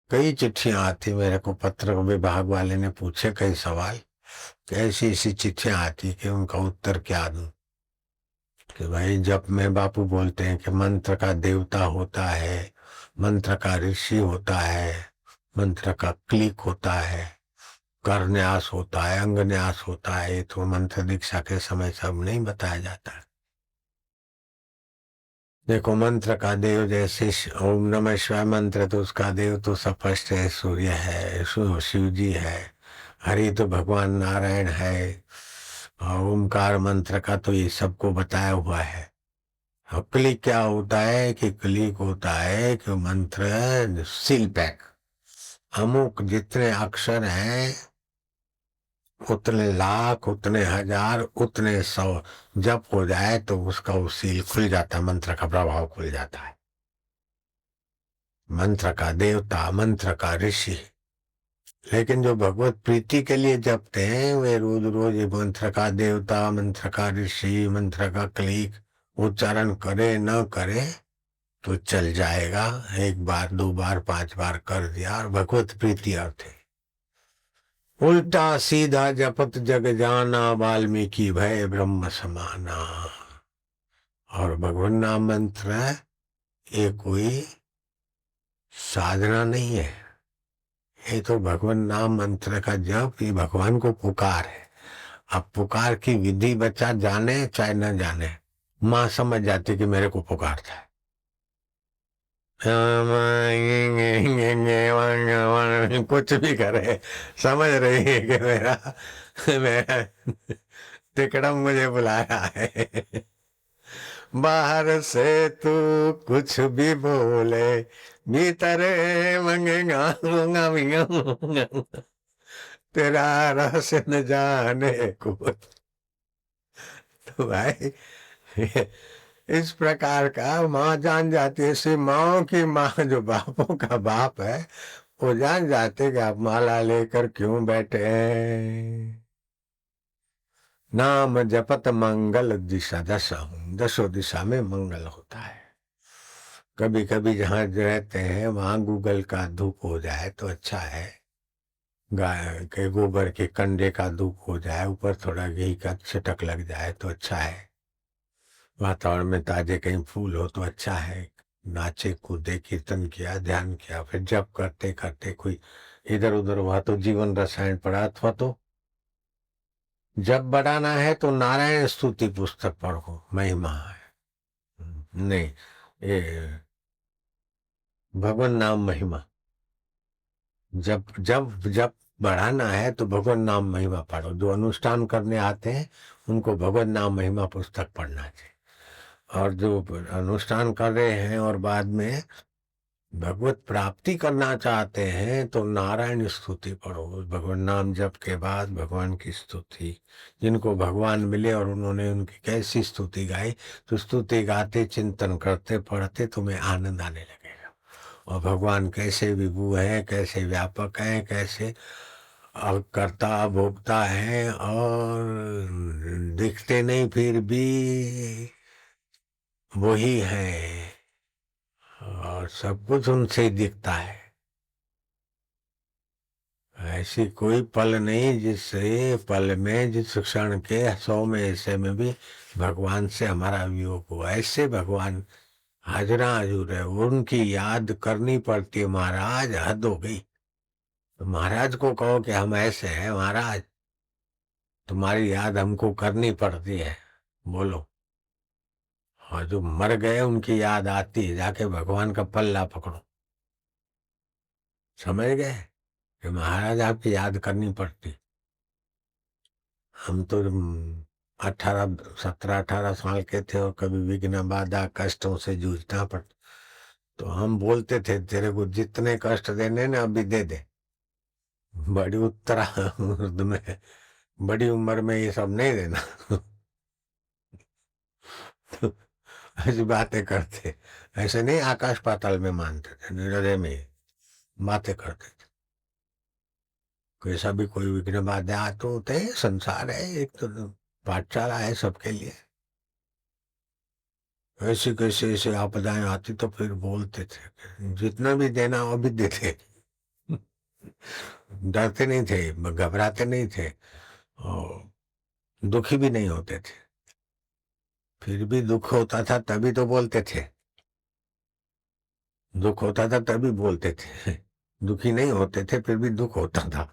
कई चिट्ठियां आती मेरे को, पत्र विभाग वाले ने पूछे कई सवाल कि ऐसी ऐसी चिट्ठियां आती कि उनका उत्तर क्या दूं। कि भाई जप में बापू बोलते हैं कि मंत्र का देवता होता है, मंत्र का ऋषि होता है, मंत्र का क्लिक होता है, करन्यास होता है, अंगन्यास होता है। ये तो मंत्र दीक्षा के समय सब नहीं बताया जाता है। देखो मंत्र का देव जैसे ओम नमः शिवाय मंत्र, तो उसका देव तो स्पष्ट है, सूर्य है, शिव जी है। हरि तो भगवान नारायण है। और ओमकार मंत्र का तो ये सबको बताया हुआ है। और क्लिक क्या होता है कि क्लिक होता है कि मंत्र सील पैक, अमुक जितने अक्षर हैं उतने लाख, उतने हजार, उतने सौ जप हो जाए तो उसका वो सील खुल जाता है, मंत्र का प्रभाव खुल जाता है। मंत्र का देवता, मंत्र का ऋषि। लेकिन जो भगवत प्रीति के लिए जपते हैं वे रोज रोज ये मंत्र का देवता, मंत्र का ऋषि, मंत्र का क्लिक उच्चारण करे न करे तो चल जाएगा। एक बार, दो बार, पांच बार कर दिया और भगवत प्रीति अर्थ है। उल्टा सीधा जपत जग जाना, वाल्मीकि भय ब्रह्म समाना। और भगवान नाम मंत्र ये कोई साधना नहीं है, ये तो भगवान नाम मंत्र का जप, ये भगवान को पुकार है। अब पुकार की विधि बच्चा जाने चाहे न जाने, माँ समझ जाती कि मेरे को पुकारता है। कुछ भी करे, समझ रही है कि मेरा तिकड़म मुझे बुला रहा है। बाहर से तू कुछ भी बोले, भीतर मंगेगा तेरा रस न जाने को। तो भाई इस प्रकार का माँ जान जाती है। ऐसी माओ की माँ जो बापों का बाप है वो जान जाते कि आप माला लेकर क्यों बैठे हैं। नाम जपत मंगल दिशा दशा हूं, दसों दिशा में मंगल होता है। कभी कभी जहाँ रहते हैं वहां गूगल का धूप हो जाए तो अच्छा है, गाय के गोबर के कंडे का धूप हो जाए, ऊपर थोड़ा घी का छिटक लग जाए तो अच्छा है। वातावरण में ताजे कहीं फूल हो तो अच्छा है। नाचे कूदे, कीर्तन किया, ध्यान किया, फिर जप करते करते कोई इधर उधर हुआ तो जीवन रसायन पढ़ा, अथवा तो जब बढ़ाना है तो नारायण स्तुति पुस्तक पढ़ो, महिमा है। नहीं, ये भगवान नाम महिमा। जब जब जब बढ़ाना है तो भगवान नाम महिमा पढ़ो। जो अनुष्ठान करने आते हैं उनको भगवान नाम महिमा पुस्तक पढ़ना चाहिए। और जो अनुष्ठान कर रहे हैं और बाद में भगवत प्राप्ति करना चाहते हैं तो नारायण स्तुति पढ़ो। भगवान नाम जप के बाद भगवान की स्तुति, जिनको भगवान मिले और उन्होंने उनकी कैसी स्तुति गाई, तो स्तुति गाते चिंतन करते पढ़ते तुम्हें आनंद आने लगेगा। और भगवान कैसे विभु हैं, कैसे व्यापक हैं, कैसे कर्ता भोक्ता हैं, और दिखते नहीं फिर भी वही है, और सब कुछ उनसे ही दिखता है। ऐसी कोई पल नहीं जिससे पल में, जिस क्षण के 100 में हिस्से में भी भगवान से हमारा वियोग हुआ। ऐसे भगवान हाजरा हजूर है, उनकी याद करनी पड़ती है। महाराज हद हो गई। तो महाराज को कहो कि हम ऐसे हैं महाराज, तुम्हारी याद हमको करनी पड़ती है, बोलो। और जो मर गए उनकी याद आती है, जाके भगवान का पल्ला पकड़ो। समझ गए कि महाराज आपकी याद करनी पड़ती। हम तो 17 18 साल के थे और कभी विघ्न बाधा कष्टों से जूझना पड़ता, तो हम बोलते थे तेरे को जितने कष्ट देने ना अभी दे दे। बड़ी उत्तरा में, बड़ी उम्र में ये सब नहीं देना। तो ऐसी बातें करते, ऐसे नहीं आकाश पाताल में मानते थे, हृदय में बातें करते थे। कैसा भी कोई विघ्न बाधा तो होते हैं, संसार है एक, तो पाठशाला है सबके लिए। ऐसी कैसे ऐसे आपदाएं आती तो फिर बोलते थे जितना भी देना वो भी देते। डरते नहीं थे, घबराते नहीं थे और दुखी भी नहीं होते थे। फिर भी दुख होता था तभी तो बोलते थे, दुख होता था तभी बोलते थे। दुखी नहीं होते थे फिर भी दुख होता था,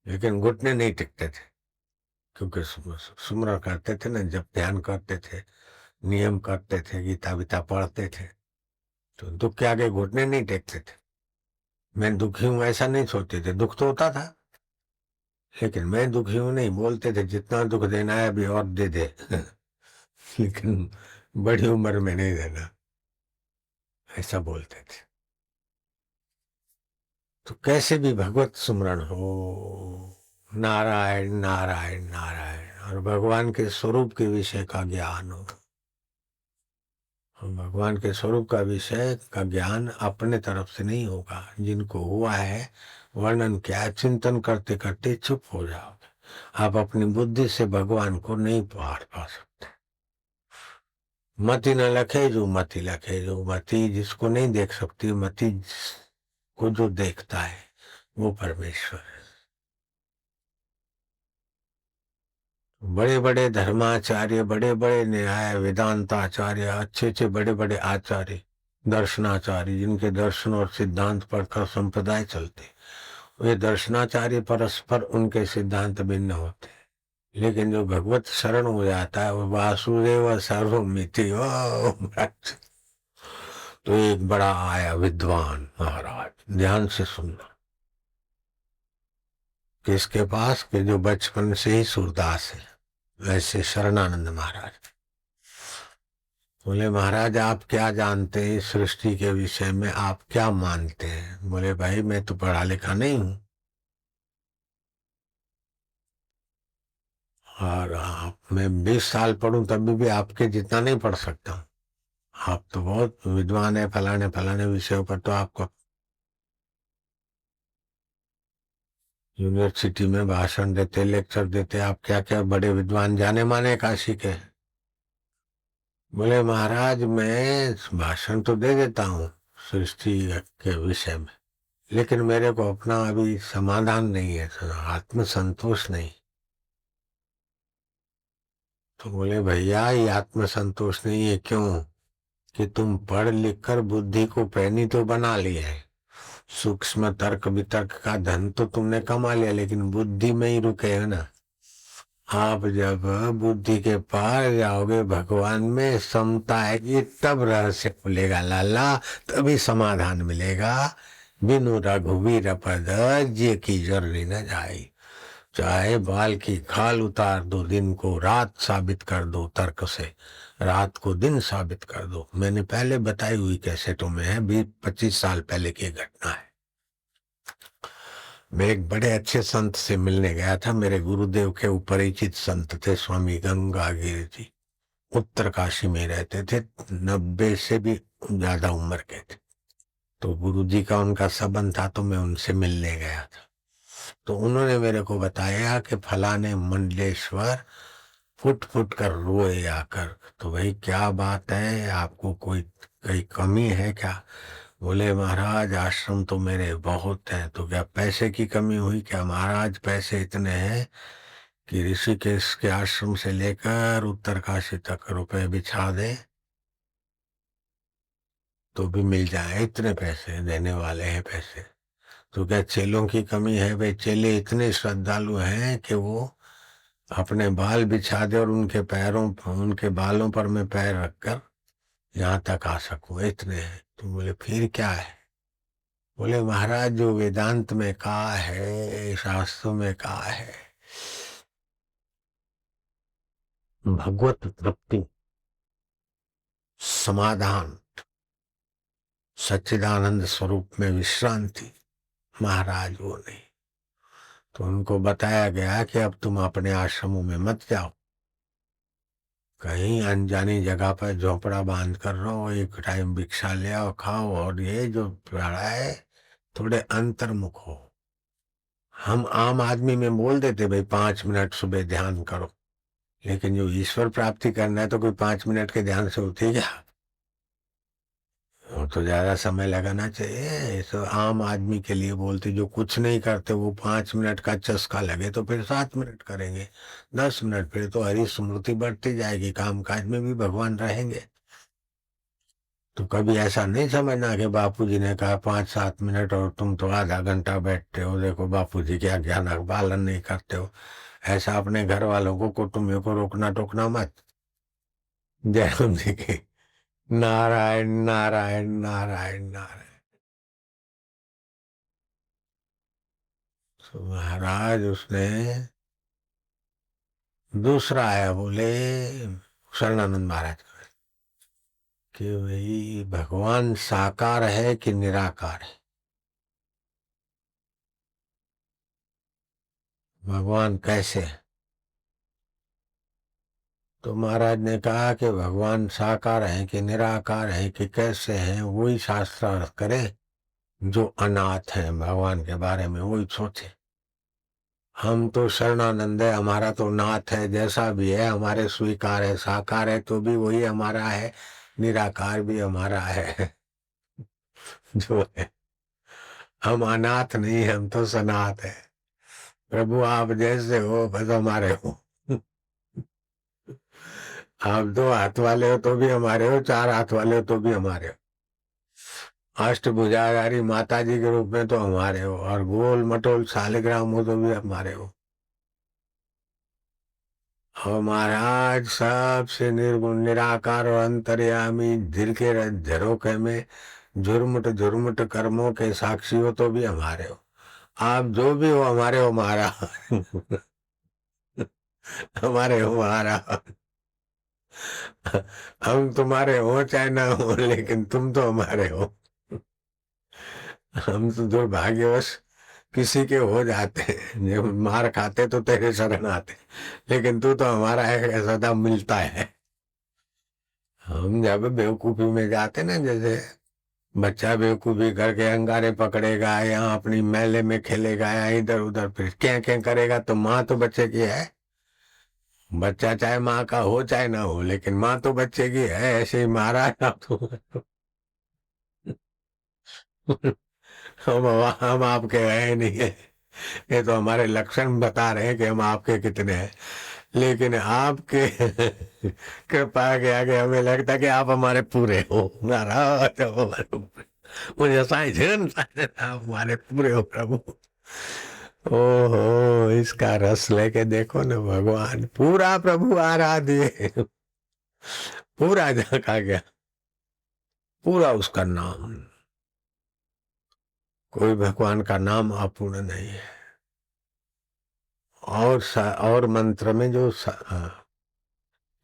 लेकिन घुटने नहीं टिकते थे, क्योंकि सुमरण करते थे ना, जब ध्यान करते थे, नियम करते थे, गीता वीता पढ़ते थे, तो दुख के आगे घुटने नहीं टेकते थे। मैं दुखी हूं ऐसा नहीं सोचते थे, दुख तो होता था, लेकिन मैं दुखी हूं नहीं बोलते थे, जितना दुख देना है अभी और दे दे। लेकिन बड़ी उम्र में नहीं देना, ऐसा बोलते थे। तो कैसे भी भगवत सुमरण हो, नारायण नारायण नारायण, और भगवान के स्वरूप के विषय का ज्ञान हो। भगवान के स्वरूप का विषय का ज्ञान अपने तरफ से नहीं होगा, जिनको हुआ है वर्णन क्या, चिंतन करते करते चुप हो जाओगे। आप अपनी बुद्धि से भगवान को नहीं पा सकते। मति न लखे जो मति लखे, जो मति जिसको नहीं देख सकती, मति को जो देखता है वो परमेश्वर है। बड़े बड़े धर्माचार्य, बड़े बड़े न्याय वेदांताचार्य, अच्छे अच्छे बड़े बड़े आचार्य, दर्शनाचार्य, जिनके दर्शन और सिद्धांत पढ़कर संप्रदाय चलते, वे दर्शनाचार्य परस्पर उनके सिद्धांत भिन्न होते हैं। लेकिन जो भगवत शरण हो जाता है वो वासुदेव सर्वमिति, तो एक बड़ा आया विद्वान महाराज, ध्यान से सुनना, किसके पास के जो बचपन से ही सूरदास है, वैसे शरणानंद महाराज। बोले महाराज आप क्या जानते हैं सृष्टि के विषय में, आप क्या मानते हैं? बोले भाई मैं तो पढ़ा लिखा नहीं हूं, और आप मैं 20 साल पढ़ूं तभी भी आपके जितना नहीं पढ़ सकता हूं। आप तो बहुत विद्वान है, फलाने फलाने विषयों पर तो आपको यूनिवर्सिटी में भाषण देते, लेक्चर देते, आप क्या क्या बड़े विद्वान जाने माने काशी के। बोले महाराज मैं भाषण तो दे देता हूँ सृष्टि के विषय में, लेकिन मेरे को अपना अभी समाधान नहीं है, आत्म संतोष नहीं। तो बोले भैया ये आत्म संतोष नहीं है, क्यों? कि तुम पढ़ लिख कर बुद्धि को पैनी तो बना लिया है, सूक्ष्म तर्क वितर्क का धन तो तुमने कमा लिया, लेकिन बुद्धि में ही रुके है ना। आप जब बुद्धि के पार जाओगे, भगवान में समता है कि तब रहस्य खुलेगा लाला, तभी समाधान मिलेगा। बिनु रघुवीर पद जे की जरूरी न जाए, चाहे बाल की खाल उतार दो, दिन को रात साबित कर दो तर्क से, रात को दिन साबित कर दो। मैंने पहले बताई हुई कैसेटों में है, 20-25 साल पहले की घटना है। मैं एक बड़े अच्छे संत से मिलने गया था, मेरे गुरुदेव के उपरिचित संत थे, स्वामी गंगागिर जी, उत्तर काशी में रहते थे, 90 से भी ज्यादा उम्र के थे। तो गुरु जी का उनका संबंध था, तो मैं उनसे मिलने गया था। तो उन्होंने मेरे को बताया कि फलाने मंडलेश्वर फुट फुट कर रोए आकर। तो भाई क्या बात है, आपको कोई कहीं कमी है क्या? बोले महाराज आश्रम तो मेरे बहुत हैं। तो क्या पैसे की कमी हुई क्या? महाराज पैसे इतने हैं कि ऋषिकेश के आश्रम से लेकर उत्तरकाशी तक रुपए बिछा दे तो भी मिल जाए, इतने पैसे देने वाले हैं पैसे। तो क्या चेलों की कमी है? भाई चेले इतने श्रद्धालु हैं कि वो अपने बाल बिछा दे और उनके पैरों उनके बालों पर मैं पैर रखकर यहाँ तक आ सकूं, इतने हैं। तो बोले फिर क्या है? बोले महाराज जो वेदांत में कहा है, शास्त्रों में कहा है, भगवत तृप्ति, समाधान, सच्चिदानंद स्वरूप में विश्रांति, महाराज वो नहीं। तो उनको बताया गया कि अब तुम अपने आश्रमों में मत जाओ, कहीं अनजानी जगह पर झोपड़ा बांध कर रहो, एक टाइम भिक्षा ले आओ खाओ, और ये जो पढ़ा है थोड़े अंतर्मुख हो। हम आम आदमी में बोल देते भाई 5 मिनट सुबह ध्यान करो, लेकिन जो ईश्वर प्राप्ति करना है तो कोई 5 मिनट के ध्यान से होती है क्या? वो तो ज्यादा समय लगाना चाहिए। तो आम आदमी के लिए बोलते, जो कुछ नहीं करते वो 5 मिनट का चस्का लगे तो फिर 7 मिनट करेंगे, 10 मिनट, फिर तो हरी स्मृति बढ़ती जाएगी, काम काज में भी भगवान रहेंगे। तो कभी ऐसा नहीं समझना कि बापूजी ने कहा 5-7 मिनट और तुम तो आधा घंटा बैठते हो, देखो बापूजी क्या ज्ञान पालन नहीं करते हो। ऐसा अपने घर वालों को, कुटुंबियों को रोकना टोकना मत। जयराम जी की नारायण नारायण नारायण नारायण। तो महाराज उसने दूसरा आया, बोले शरणानंद महाराज का, कि भाई भगवान साकार है कि निराकार है? भगवान कैसे है? तो महाराज ने कहा कि भगवान साकार है कि निराकार है कि कैसे है, वही शास्त्र अर्थ करे। जो अनाथ है भगवान के बारे में वही सोचे। हम तो शरणानंद है, हमारा तो नाथ है, जैसा भी है हमारे स्वीकार है। साकार है तो भी वही हमारा है, निराकार भी हमारा है। जो है, हम अनाथ नहीं, हम तो सनाथ है। प्रभु आप जैसे हो बस हमारे हो। आप 2 हाथ वाले हो तो भी हमारे हो, 4 हाथ वाले हो तो भी हमारे हो, अष्टभुजाधारी माता जी के रूप में तो हमारे हो, और गोल मटोल शालिग्राम हो तो भी हमारे हो। और महाराज सबसे निर्गुण निराकार और अंतर्यामी, दिल के झरोखे में झुरमुट झुरमुट कर्मों के साक्षी हो तो भी हमारे हो। आप जो भी हो हमारे हो महाराज। हमारे हो महाराज। हम तुम्हारे हो चाहे ना हो, लेकिन तुम तो हमारे हो। हम तो दुर्भाग्यवश किसी के हो जाते हैं, जब मार खाते तो तेरे शरण आते, लेकिन तू तो हमारा है, सदा मिलता है। हम जब बेवकूफी में जाते ना, जैसे बच्चा बेवकूफी करके अंगारे पकड़ेगा या अपनी मेले में खेलेगा या इधर उधर फिर क्या क्या करेगा, तो माँ तो बच्चे की है। बच्चा चाहे माँ का हो चाहे ना हो, लेकिन माँ तो बच्चे की है। ऐसे ही महाराज आप तो हम आपके है नहीं है। ये तो हमारे लक्षण बता रहे हैं कि हम आपके कितने हैं, लेकिन आपके कृपा के आगे हमें लगता है कि आप हमारे पूरे हो। महाराज आप हमारे पूरे, मुझे साइज आप हमारे पूरे हो प्रभु। ओहो, इसका रस लेके देखो ना, भगवान पूरा प्रभु आराध्य, पूरा झांका गया, पूरा उसका नाम। कोई भगवान का नाम अपूर्ण नहीं है। और मंत्र में जो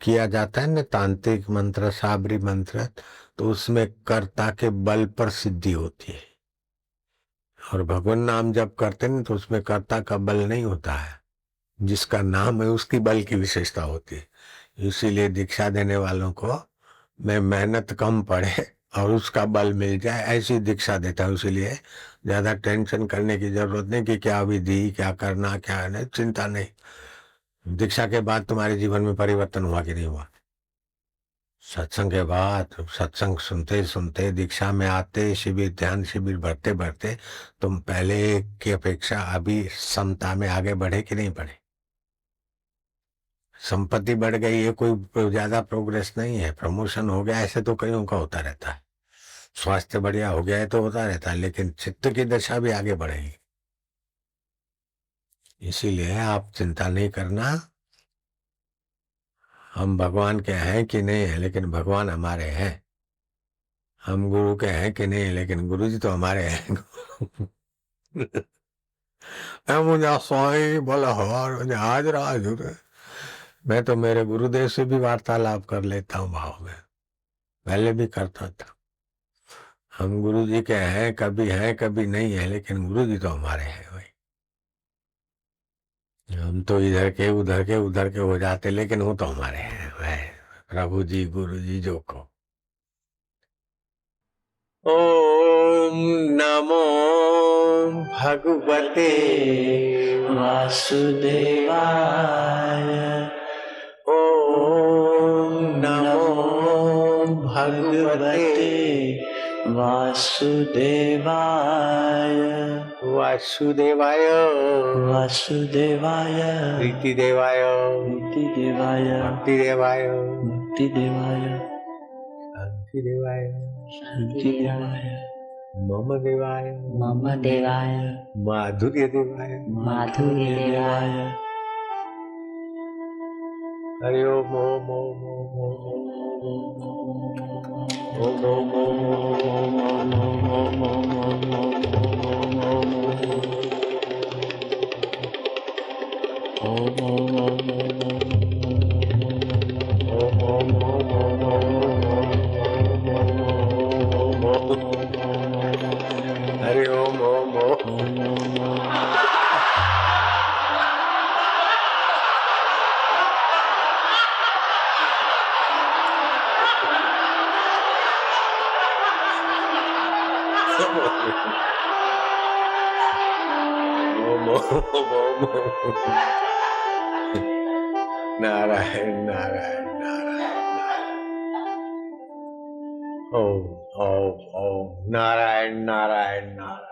किया जाता है ना, तांत्रिक मंत्र, साबरी मंत्र, तो उसमें कर्ता के बल पर सिद्धि होती है। और भगवान नाम जब करते हैं तो उसमें कर्ता का बल नहीं होता है, जिसका नाम है उसकी बल की विशेषता होती है। इसीलिए दीक्षा देने वालों को मैं मेहनत कम पड़े और उसका बल मिल जाए, ऐसी दीक्षा देता हूँ। इसीलिए ज्यादा टेंशन करने की जरूरत नहीं कि क्या विधि, क्या करना, क्या नहीं, चिंता नहीं। दीक्षा के बाद तुम्हारे जीवन में परिवर्तन हुआ कि नहीं हुआ? सत्संग के बाद, सत्संग सुनते सुनते, दीक्षा में आते, शिविर ध्यान शिविर भरते भरते, तुम पहले की अपेक्षा अभी समता में आगे बढ़े कि नहीं बढ़े? संपत्ति बढ़ गई, ये कोई ज्यादा प्रोग्रेस नहीं है। प्रमोशन हो गया ऐसे तो कईयों का होता रहता है, स्वास्थ्य बढ़िया हो गया है तो होता रहता है, लेकिन चित्त की दशा भी आगे बढ़ेगी। इसीलिए आप चिंता नहीं करना। हम भगवान के हैं कि नहीं है, लेकिन भगवान हमारे हैं। हम गुरु के हैं कि नहीं, लेकिन गुरु जी तो हमारे हैं। मुझे स्वामी बोला हमार मुझे हाजर हाजुर है। मैं तो मेरे गुरुदेव से भी वार्तालाप कर लेता हूँ भाव में, पहले भी करता था। हम गुरु जी के हैं कभी नहीं है, लेकिन गुरु जी तो हमारे हैं भाई। हम तो उधर के हो जाते, लेकिन वो तो हमारे हैं भाई। प्रभु जी गुरु जी जो को। ओम नमो भगवते वासुदेवाय। ओम नमो भगवते वासुदेवाय वासुदेवाय वासुदेवाय प्रीतिदेवाय प्रीतिदेवाय भक्तिदेवाय भक्तिदेवाय शांतिदेवाय शान्तिदेवाय मम देवाय मम देवाय माधुर्यदेवाय माधुर्यदेवाय हरि ओम ओम ओम ओम ओम हरि ओम ओम नारायण नारायण नारायण ओम ओम ओम नारायण नारायण नारायण